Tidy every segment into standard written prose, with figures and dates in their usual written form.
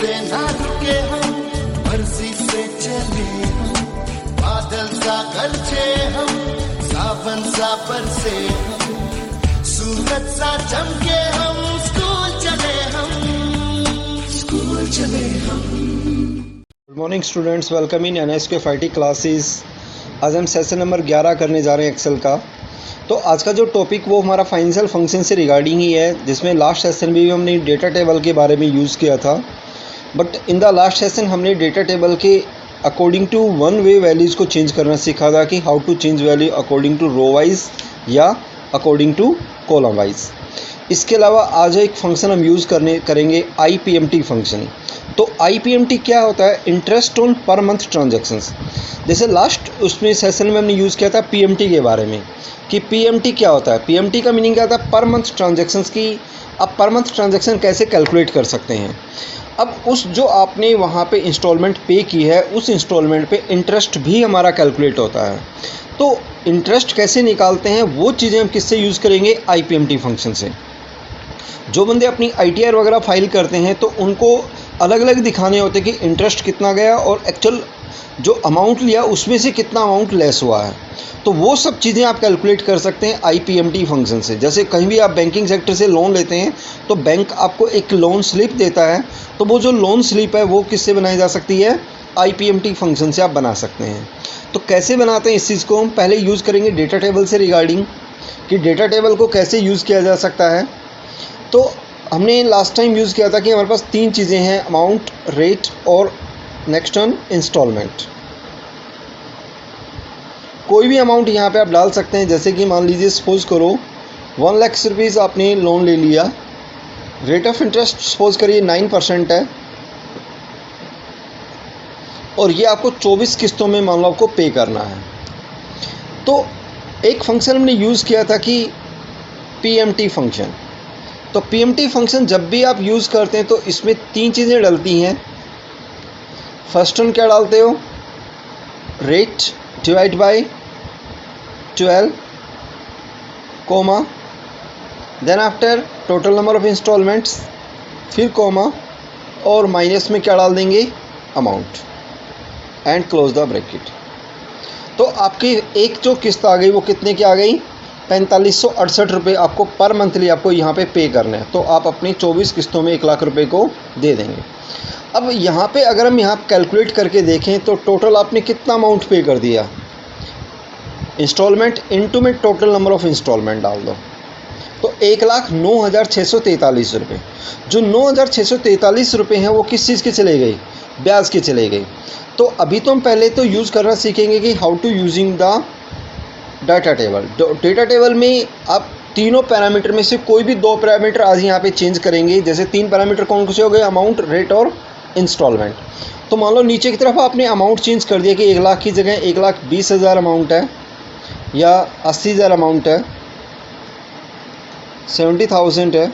से ना रुके हम, मर्जी से चले हम, बादल सा गरजे हम, सावन सा बरसे हम, सूरज सा चमके हम, स्कूल चले हम, स्कूल चले हम। Good morning students, welcome in NSQFIT classes. आज हम सेशन नंबर 11 करने जा रहे हैं एक्सेल का। तो आज का जो टॉपिक वो हमारा फाइनेंशियल फंक्शन से रिगार्डिंग ही है, जिसमें लास्ट सेशन में भी हमने डेटा टेबल के बारे में यूज़ किया था। But in the last session हमने डेटा टेबल के according to one way values को चेंज करना सीखा था कि how to change value according to row wise या अकॉर्डिंग टू कॉलम वाइज। इसके अलावा आज एक फंक्शन हम यूज़ करेंगे IPMT फंक्शन। तो IPMT क्या होता है? Interest on per month transactions. जैसे लास्ट उसमें सेशन में हमने यूज़ किया था PMT के बारे में कि PMT क्या होता है। PMT का मीनिंग क्या होता है? पर मंथ ट्रांजैक्शंस की आप पर मंथ ट्रांजैक्शन कैसे कैलकुलेट कर सकते हैं। अब उस जो आपने वहाँ पे इंस्टॉलमेंट पे की है, उस इंस्टॉलमेंट पे इंटरेस्ट भी हमारा कैलकुलेट होता है। तो इंटरेस्ट कैसे निकालते हैं वो चीज़ें हम किससे यूज़ करेंगे? IPMT फंक्शन से। जो बंदे अपनी ITR वगैरह फाइल करते हैं तो उनको अलग अलग दिखाने होते हैं कि इंटरेस्ट कितना गया और एक्चुअल जो अमाउंट लिया उसमें से कितना अमाउंट लेस हुआ है। तो वो सब चीज़ें आप कैलकुलेट कर सकते हैं IPMT फंक्शन से। जैसे कहीं भी आप बैंकिंग सेक्टर से लोन लेते हैं तो बैंक आपको एक लोन स्लिप देता है, तो वो जो लोन स्लिप है वो किससे बनाई जा सकती है? IPMT फंक्शन से आप बना सकते हैं। तो कैसे बनाते हैं इस चीज़ को? हम पहले यूज़ करेंगे डेटा टेबल से रिगार्डिंग कि डेटा टेबल को कैसे यूज़ किया जा सकता है। तो हमने लास्ट टाइम यूज़ किया था कि हमारे पास तीन चीज़ें हैं, अमाउंट, रेट और नेक्स्ट वन इंस्टॉलमेंट। कोई भी अमाउंट यहाँ पे आप डाल सकते हैं। जैसे कि मान लीजिए सपोज़ करो 1 लाख रुपीज़ आपने लोन ले लिया, रेट ऑफ इंटरेस्ट सपोज़ करिए 9% है और ये आपको 24 किस्तों में मान लो आपको पे करना है। तो एक फंक्शन हमने यूज़ किया था कि PMT फंक्शन। तो PMT फंक्शन जब भी आप यूज़ करते हैं तो इसमें तीन चीज़ें डलती हैं। फर्स्ट वन क्या डालते हो? Rate divide by 12 comma, then after total number of instalments, फिर कोमा और माइनस में क्या डाल देंगे? Amount and close the bracket. तो आपकी एक जो किस्त आ गई वो कितने की आ गई? 4568 रुपये आपको पर मंथली आपको यहाँ पे करना है। तो आप अपनी 24 किस्तों में 1 लाख रुपए को दे देंगे। अब यहाँ पे अगर हम यहाँ कैलकुलेट करके देखें तो टोटल आपने कितना अमाउंट पे कर दिया? इंस्टॉलमेंट इनटू में टोटल नंबर ऑफ इंस्टॉलमेंट डाल दो तो 1,09,643 रुपये। जो 9,643 रुपये हैं वो किस चीज़ के चले गई? ब्याज के चले गई। तो अभी तो हम पहले तो यूज़ करना सीखेंगे कि how to using the data table. Data table में आप तीनों पैरामीटर में से कोई भी दो पैरामीटर आज यहाँ पे चेंज करेंगे। जैसे तीन पैरामीटर कौन से हो गए? अमाउंट, रेट और इंस्टॉलमेंट। तो मान लो नीचे की तरफ आपने अमाउंट चेंज कर दिया कि 1 लाख की जगह 1,20,000 अमाउंट है या 80,000 अमाउंट है, 70,000 है।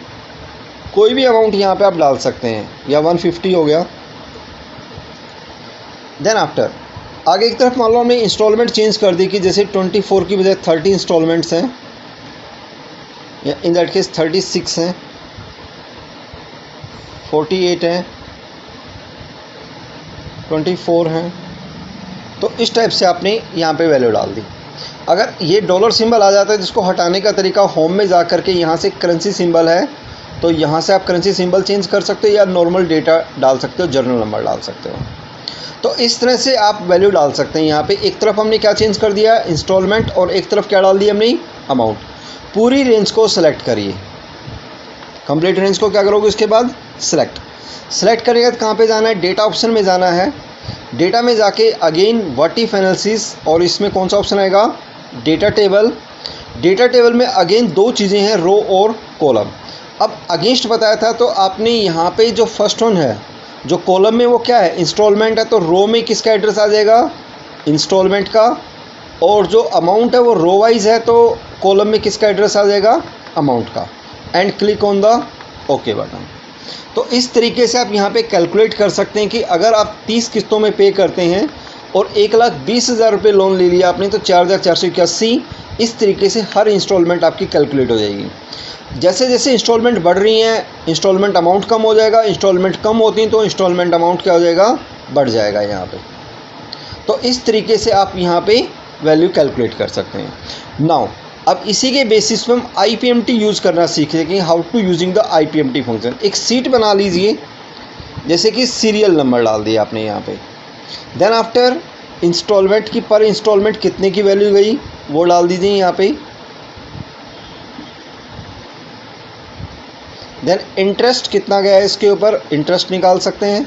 कोई भी अमाउंट यहाँ पे आप डाल सकते हैं या 150 हो गया। देन आफ्टर आगे की तरफ मान लो हमने इंस्टॉलमेंट चेंज कर दी कि जैसे 24 की बजाय 30 इंस्टॉलमेंट्स हैं या इन दैट केस 36 हैं, 48 हैं, 24 हैं। तो इस टाइप से आपने यहाँ पे वैल्यू डाल दी। अगर ये डॉलर सिंबल आ जाता है जिसको हटाने का तरीका होम में जा कर के यहाँ से करेंसी सिंबल है तो यहाँ से आप करेंसी सिंबल चेंज कर सकते हो या नॉर्मल डेटा डाल सकते हो, जर्नल नंबर डाल सकते हो। तो इस तरह से आप वैल्यू डाल सकते हैं। यहाँ पे एक तरफ हमने क्या चेंज कर दिया? इंस्टॉलमेंट, और एक तरफ क्या डाल दिया हमने? अमाउंट। पूरी रेंज को सेलेक्ट करिए, कंप्लीट रेंज को क्या करोगे उसके बाद? सेलेक्ट करेगा तो कहाँ पे जाना है? डेटा ऑप्शन में जाना है। डेटा में जाके अगेन व्हाट इफ एनालिसिस, और इसमें कौन सा ऑप्शन आएगा? Data table. डेटा टेबल में अगेन दो चीज़ें हैं, रो और कॉलम। अब अगेंस्ट बताया था तो आपने यहाँ पे जो फर्स्ट वन है, जो कॉलम में वो क्या है? इंस्टॉलमेंट है। तो रो में किसका एड्रेस आ जाएगा? इंस्टॉलमेंट का। और जो अमाउंट है वो रो वाइज है तो कॉलम में किसका एड्रेस आ जाएगा? अमाउंट का। And click on the okay button. तो इस तरीके से आप यहाँ पे कैलकुलेट कर सकते हैं कि अगर आप 30 किस्तों में पे करते हैं और 1,20,000 रुपये लोन ले लिया आपने तो 4,481, इस तरीके से हर इंस्टॉलमेंट आपकी कैलकुलेट हो जाएगी। जैसे जैसे इंस्टॉलमेंट बढ़ रही हैं इंस्टॉलमेंट अमाउंट कम हो जाएगा, इंस्टॉलमेंट कम होती हैं तो इंस्टॉलमेंट अमाउंट क्या हो जाएगा, बढ़ जाएगा यहाँ पे। तो इस तरीके से आप यहाँ पे वैल्यू कैलकुलेट कर सकते हैं। नाउ अब इसी के बेसिस पे हम IPMT यूज़ करना सीख लेंगे, how to using the IPMT function. एक सीट बना लीजिए, जैसे कि सीरियल नंबर डाल दिया आपने यहाँ पे, देन आफ्टर इंस्टॉलमेंट की पर इंस्टॉलमेंट कितने की वैल्यू गई वो डाल दीजिए यहाँ पे, देन इंटरेस्ट कितना गया है इसके ऊपर, इंटरेस्ट निकाल सकते हैं,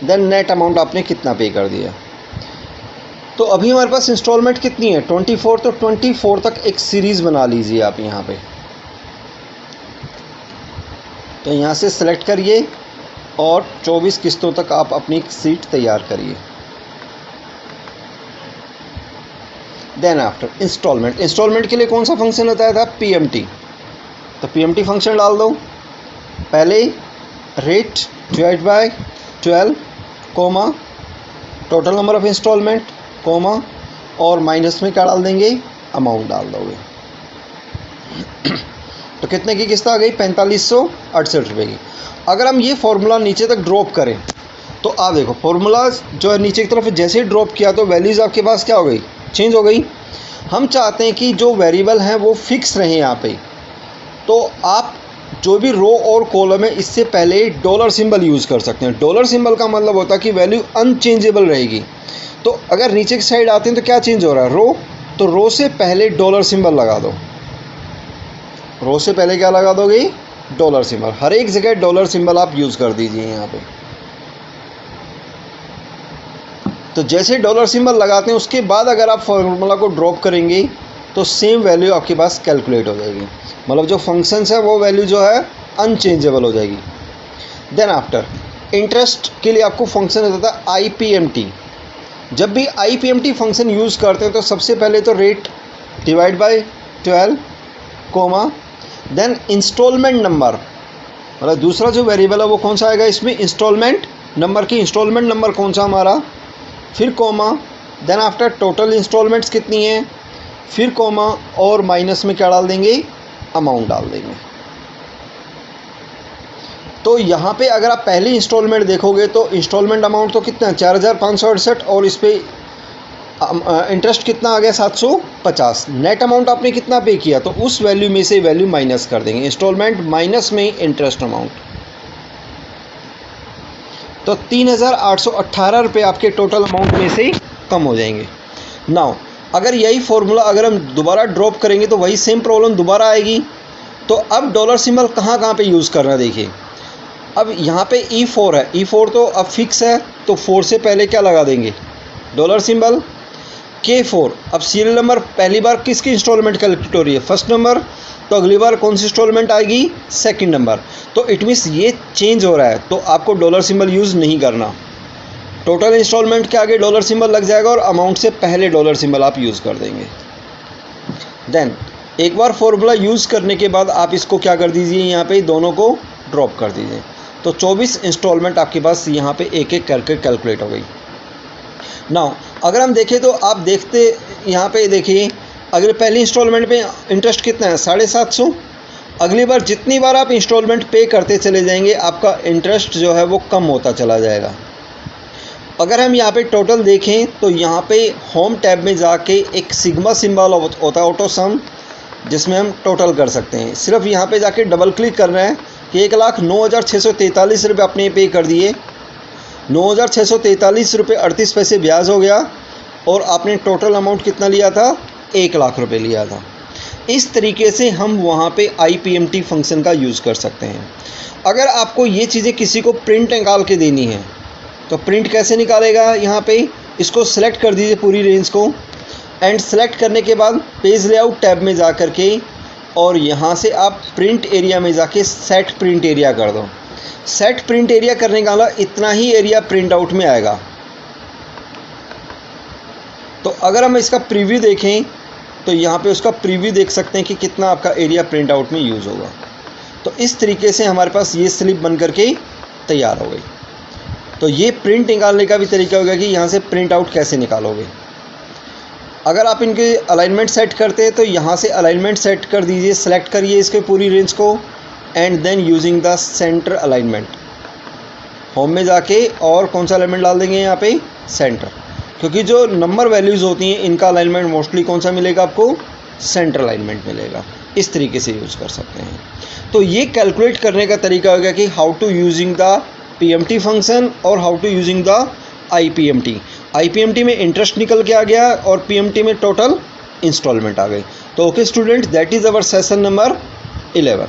देन नेट अमाउंट आपने कितना पे कर दिया। तो अभी हमारे पास इंस्टॉलमेंट कितनी है 24, तो 24 तक एक सीरीज़ बना लीजिए आप यहाँ पे। तो यहाँ से सेलेक्ट करिए और 24 किस्तों तक आप अपनी सीट तैयार करिए। देन आफ्टर इंस्टॉलमेंट के लिए कौन सा फंक्शन बताया था, PMT। तो PMT फंक्शन डाल दो, पहले rate divide by 12 comma total number of instalment comma और माइनस में क्या डाल देंगे, अमाउंट डाल दोगे। तो कितने की किस्त आ गई, 4568 रुपये की। अगर हम ये फॉर्मूला नीचे तक ड्रॉप करें तो आप देखो फॉर्मूला जो है नीचे की तरफ जैसे ही ड्रॉप किया तो वैल्यूज़ आपके पास क्या हो गई, चेंज हो गई। हम चाहते हैं कि जो वेरिएबल हैं वो फिक्स रहें यहाँ पे, तो आप जो भी रो और कॉलम है इससे पहले डॉलर सिंबल यूज़ कर सकते हैं। डॉलर सिंबल का मतलब होता है कि वैल्यू अनचेंजेबल रहेगी। तो अगर नीचे की साइड आते हैं तो क्या चेंज हो रहा है, रो, तो रो से पहले डॉलर सिंबल लगा दो, रो से पहले क्या लगा दोगे, डॉलर सिंबल। हर एक जगह डॉलर सिंबल आप यूज़ कर दीजिए यहाँ पे। तो जैसे डॉलर सिंबल लगाते हैं उसके बाद अगर आप फॉर्मूला को ड्रॉप करेंगे तो सेम वैल्यू आपके पास कैलकुलेट हो जाएगी, मतलब जो फंक्शंस है वो वैल्यू जो है अनचेंजेबल हो जाएगी। देन आफ्टर इंटरेस्ट के लिए आपको फंक्शन होता है IPMT। जब भी IPMT फंक्शन यूज़ करते हैं तो सबसे पहले तो rate divide by 12 comma then instalment number, मतलब दूसरा जो वेरिएबल है वो कौन सा आएगा इसमें, इंस्टॉलमेंट नंबर की इंस्टॉलमेंट नंबर कौन सा हमारा, फिर comma then after total instalments कितनी है, फिर कोमा और माइनस में क्या डाल देंगे, अमाउंट डाल देंगे। तो यहाँ पे अगर आप पहली इंस्टॉलमेंट देखोगे तो इंस्टॉलमेंट अमाउंट तो कितना है 4568 और इस पे इंटरेस्ट कितना आ गया 750। नेट अमाउंट आपने कितना पे किया तो उस वैल्यू में से वैल्यू माइनस कर देंगे, इंस्टॉलमेंट माइनस में इंटरेस्ट अमाउंट। तो 3818 रुपये आपके टोटल अमाउंट में से कम हो जाएंगे। नाउ अगर यही फॉर्मूला अगर हम दोबारा ड्रॉप करेंगे तो वही सेम प्रॉब्लम दोबारा आएगी। तो अब डॉलर सिंबल कहाँ पे यूज़ करना है, देखिए अब यहाँ पे E4 है, E4 तो अब फिक्स है तो 4 से पहले क्या लगा देंगे, डॉलर सिंबल। K4 अब सीरियल नंबर पहली बार किसकी इंस्टॉलमेंट कैलकुलेट हो रही है, फर्स्ट नंबर, तो अगली बार कौन सी इंस्टॉलमेंट आएगी, सेकंड नंबर। तो इट मीन्स ये चेंज हो रहा है तो आपको डॉलर सिंबल यूज़ नहीं करना, टोटल इंस्टॉलमेंट के आगे डॉलर सिंबल लग जाएगा और अमाउंट से पहले डॉलर सिंबल आप यूज़ कर देंगे। देन एक बार फॉर्मूला यूज़ करने के बाद आप इसको क्या कर दीजिए, यहाँ पे दोनों को ड्रॉप कर दीजिए। तो 24 इंस्टॉलमेंट आपके पास यहाँ पे एक एक करके कैलकुलेट हो गई। नाउ अगर हम देखें तो आप देखते यहाँ पे देखिए अगर पहली इंस्टॉलमेंट पे इंटरेस्ट कितना है 750। अगली बार जितनी बार आप इंस्टॉलमेंट पे करते चले जाएंगे आपका इंटरेस्ट जो है वो कम होता चला जाएगा। अगर हम यहाँ पे टोटल देखें तो यहाँ पे होम टैब में जाके एक सिग्मा सिंबल होता है ऑटो सम, जिसमें हम टोटल कर सकते हैं। सिर्फ यहाँ पे जाके डबल क्लिक करना है कि 1,09,643 रुपये आपने पे कर दिए, 9,643 रुपये 38 पैसे ब्याज हो गया और आपने टोटल अमाउंट कितना लिया था, 1 लाख रुपये लिया था। इस तरीके से हम वहाँ पे IPMT फंक्शन का यूज़ कर सकते हैं। अगर आपको ये चीज़ें किसी को प्रिंट निकाल के देनी है तो प्रिंट कैसे निकालेगा, यहाँ पे इसको सिलेक्ट कर दीजिए पूरी रेंज को एंड सेलेक्ट करने के बाद पेज लेआउट टैब में जा कर के और यहाँ से आप प्रिंट एरिया में जाके सेट प्रिंट एरिया कर दो। सेट प्रिंट एरिया करने का मतलब इतना ही एरिया प्रिंट आउट में आएगा। तो अगर हम इसका प्रीव्यू देखें तो यहाँ पे उसका प्रीव्यू देख सकते हैं कि कितना आपका एरिया प्रिंट आउट में यूज़ होगा। तो इस तरीके से हमारे पास ये स्लिप बन करके तैयार हो गई। तो ये प्रिंट निकालने का भी तरीका होगा कि यहाँ से प्रिंट आउट कैसे निकालोगे। अगर आप इनके अलाइनमेंट सेट करते हैं तो यहाँ से अलाइनमेंट सेट कर दीजिए, सेलेक्ट करिए इसके पूरी रेंज को and then using the centre alignment, home में जाके और कौन सा अलाइनमेंट डाल देंगे यहाँ पे, सेंटर, क्योंकि जो नंबर वैल्यूज़ होती हैं इनका अलाइनमेंट मोस्टली कौन सा मिलेगा आपको, सेंटर अलाइनमेंट मिलेगा। इस तरीके से यूज़ कर सकते हैं। तो ये कैलकुलेट करने का तरीका होगा कि how to using the PMT function और how to using the IPMT. IPMT में इंटरेस्ट निकल के आ गया और पीएमटी में टोटल इंस्टॉलमेंट आ गई। तो okay student, that is our session number 11।